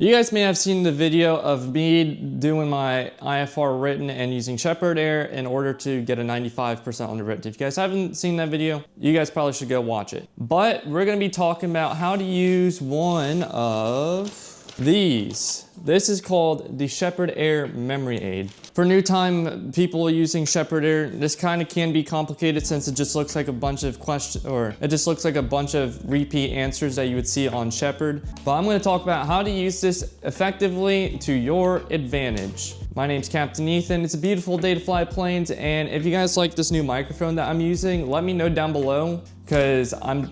You guys may have seen the video of me doing my IFR written and using Sheppard Air in order to get a 95% on the written. If you guys haven't seen that video, you guys probably should go watch it. But we're gonna be talking about how to use one of these. This is called the Sheppard Air memory aid. For new time people using Sheppard Air, this kind of can be complicated since it just looks like a bunch of questions, or it just looks like a bunch of repeat answers that you would see on Sheppard. But I'm going to talk about how to use this effectively to your advantage. My name's Captain Ethan. It's a beautiful day to fly planes, and if you guys like this new microphone that I'm using, let me know down below because I'm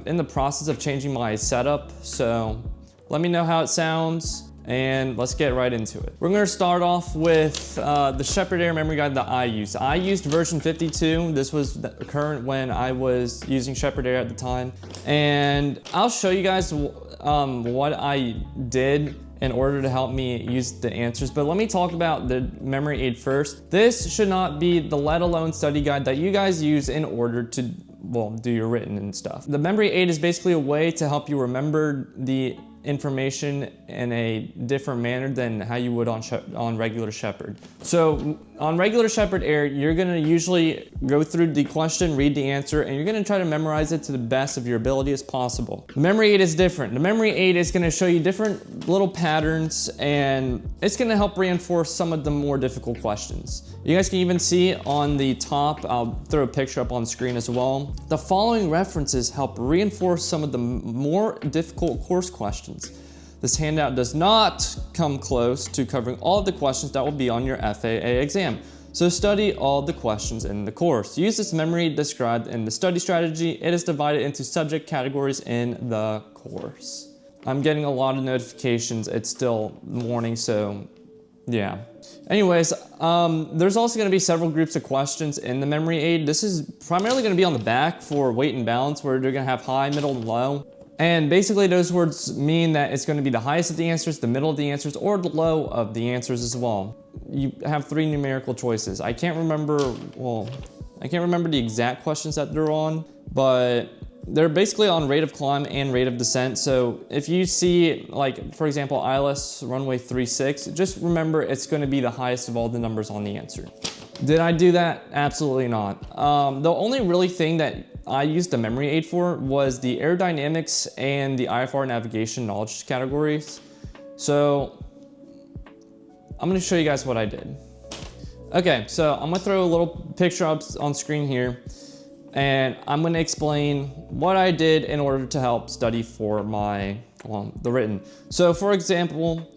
in the process of changing my setup. So let me know how it sounds, and let's get right into it. We're gonna start off with the Sheppard Air memory guide that I used. I used version 52. This was the current when I was using Sheppard Air at the time. And I'll show you guys what I did in order to help me use the answers. But let me talk about the memory aid first. This should not be the let alone study guide that you guys use in order to, well, do your written and stuff. The memory aid is basically a way to help you remember the information in a different manner than how you would on regular Sheppard. So on regular Sheppard Air, you're gonna usually go through the question, read the answer, and you're gonna try to memorize it to the best of your ability as possible. The memory aid is different. The memory aid is gonna show you different little patterns, and it's gonna help reinforce some of the more difficult questions. You guys can even see on the top, I'll throw a picture up on screen as well. The following references help reinforce some of the more difficult course questions. This handout does not come close to covering all of the questions that will be on your FAA exam, so study all the questions in the course. Use this memory described in the study strategy. It is divided into subject categories in the course. I'm getting a lot of notifications. It's still morning, so yeah. Anyways, there's also going to be several groups of questions in the memory aid. This is primarily going to be on the back for weight and balance, where they're going to have high, middle, and low. And basically those words mean that it's going to be the highest of the answers, the middle of the answers, or the low of the answers as well. You have 3 numerical choices. I can't remember the exact questions that they're on, but they're basically on rate of climb and rate of descent. So if you see, like, for example, ILS runway 36, just remember it's going to be the highest of all the numbers on the answer. Did I do that? Absolutely not. The only really thing that I used the memory aid for was the aerodynamics and the IFR navigation knowledge categories. So I'm gonna show you guys what I did. Okay, so I'm gonna throw a little picture up on screen here, and I'm gonna explain what I did in order to help study for my, the written. So for example,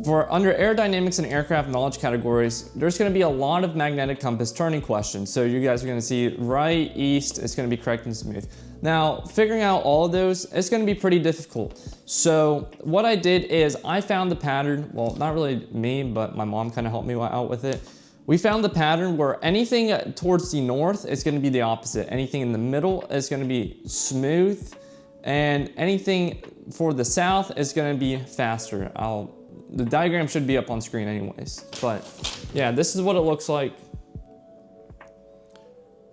for under aerodynamics and aircraft knowledge categories, there's going to be a lot of magnetic compass turning questions. So you guys are going to see right, east, it's going to be correct and smooth. Now, figuring out all of those, it's going to be pretty difficult. So what I did is I found the pattern, well, not really me, but my mom kind of helped me out with it. We found the pattern where anything towards the north is going to be the opposite. Anything in the middle is going to be smooth, and anything for the south is going to be faster. The diagram should be up on screen anyways, but yeah, this is what it looks like.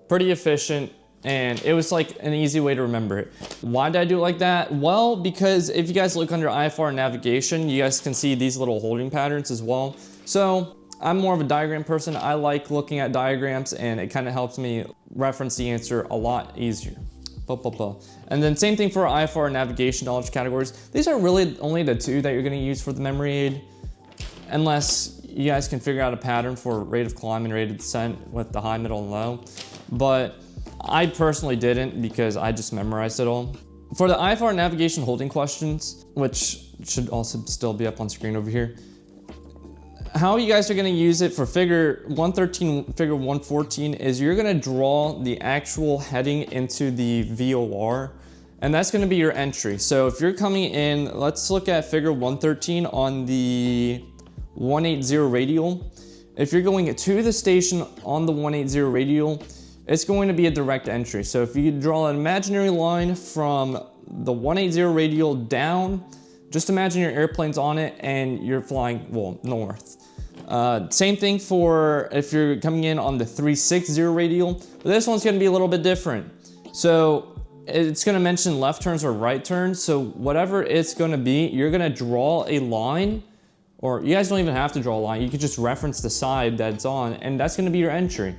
Pretty efficient, and it was like an easy way to remember it. Why did I do it like that? Well, because if you guys look under IFR navigation, you guys can see these little holding patterns as well. So I'm more of a diagram person. I like looking at diagrams, and it kind of helps me reference the answer a lot easier. And then same thing for IFR navigation knowledge categories. These are really only the 2 that you're going to use for the memory aid, unless you guys can figure out a pattern for rate of climb and rate of descent with the high, middle, and low. But I personally didn't because I just memorized it all. For the IFR navigation holding questions, which should also still be up on screen over here, how you guys are going to use it for figure 113, figure 114 is you're going to draw the actual heading into the VOR, and that's going to be your entry. So if you're coming in, let's look at figure 113 on the 180 radial. If you're going to the station on the 180 radial, it's going to be a direct entry. So if you draw an imaginary line from the 180 radial down, just imagine your airplane's on it and you're flying, well, north. Same thing for if you're coming in on the 360 radial, but this one's gonna be a little bit different. So it's gonna mention left turns or right turns. So whatever it's gonna be, you're gonna draw a line, or you guys don't even have to draw a line. You could just reference the side that it's on, and that's gonna be your entry.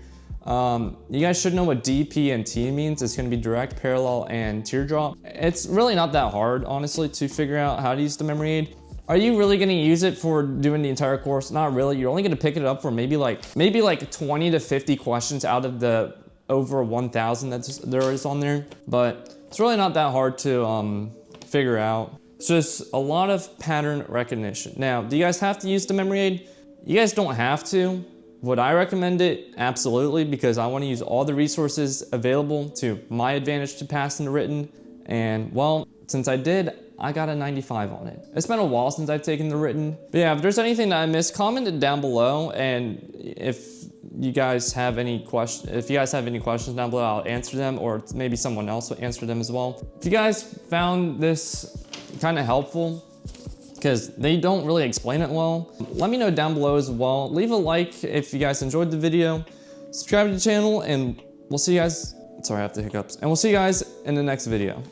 You guys should know what DP and T means. It's gonna be direct, parallel, and teardrop. It's really not that hard, honestly, to figure out how to use the memory aid. Are you really gonna use it for doing the entire course? Not really. You're only gonna pick it up for maybe like 20 to 50 questions out of the over 1,000 there is on there. But it's really not that hard to figure out. It's just a lot of pattern recognition. Now, do you guys have to use the memory aid? You guys don't have to. Would I recommend it? Absolutely, because I want to use all the resources available to my advantage to pass in the written. And well, since I did, I got a 95 on it. It's been a while since I've taken the written. But yeah, if there's anything that I missed, comment it down below. And if you guys have any questions down below, I'll answer them, or maybe someone else will answer them as well. If you guys found this kind of helpful, because they don't really explain it well, let me know down below as well. Leave a like if you guys enjoyed the video. Subscribe to the channel, and we'll see you guys. Sorry, I have the hiccups. And we'll see you guys in the next video.